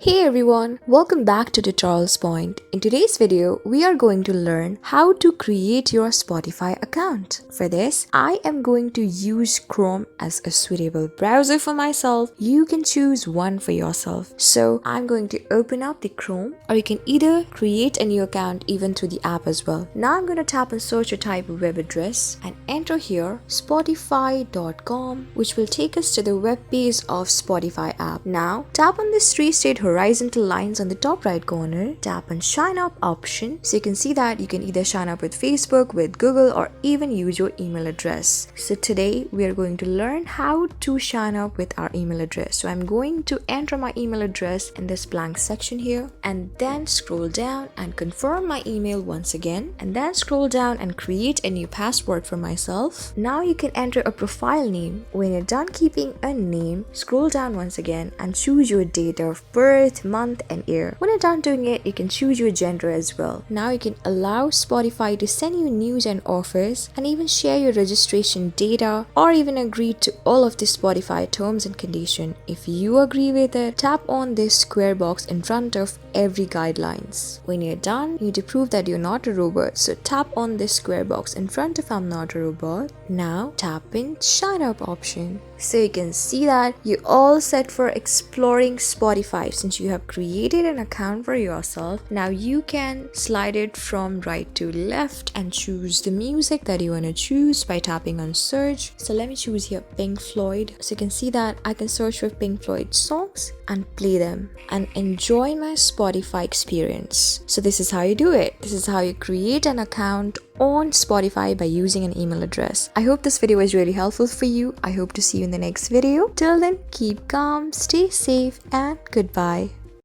Hey everyone, welcome back to Tutorials Point. In today's video, we are going to learn how to create your Spotify account. For this, I am going to use Chrome as a suitable browser for myself. You can choose one for yourself. So I'm going to open up the Chrome, or you can either create a new account even through the app as well. Now I'm going to tap and search a type of web address and enter here spotify.com, which will take us to the web page of Spotify app. Now tap on this three straight horizontal lines on the top right corner, tap on sign up option, so you can see that you can either sign up with Facebook, with Google, or even use your email address. So today we are going to learn how to sign up with our email address. So I'm going to enter my email address in this blank section here, and then scroll down and confirm my email once again, and then scroll down and create a new password for myself. Now you can enter a profile name. When you're done keeping a name, scroll down once again and choose your date of birth, month, and year. When you're done doing it, you can choose your gender as well. Now you can allow Spotify to send you news and offers, and even share your registration data, or even agree to all of the Spotify terms and conditions. If you agree with it, tap on this square box in front of every guidelines. When you're done, you need to prove that you're not a robot, so tap on this square box in front of I'm not a robot. Now tap in sign up option, so you can see that you're all set for exploring Spotify. Since you have created an account for yourself, now you can slide it from right to left and choose the music that you want to choose by tapping on search. So let me choose here Pink Floyd. So you can see that I can search for Pink Floyd songs and play them and enjoy my Spotify experience. So this is how you do it. This is how you create an account on Spotify by using an email address. I hope this video was really helpful for you. I hope to see you in the next video. Till then, keep calm, stay safe, and goodbye.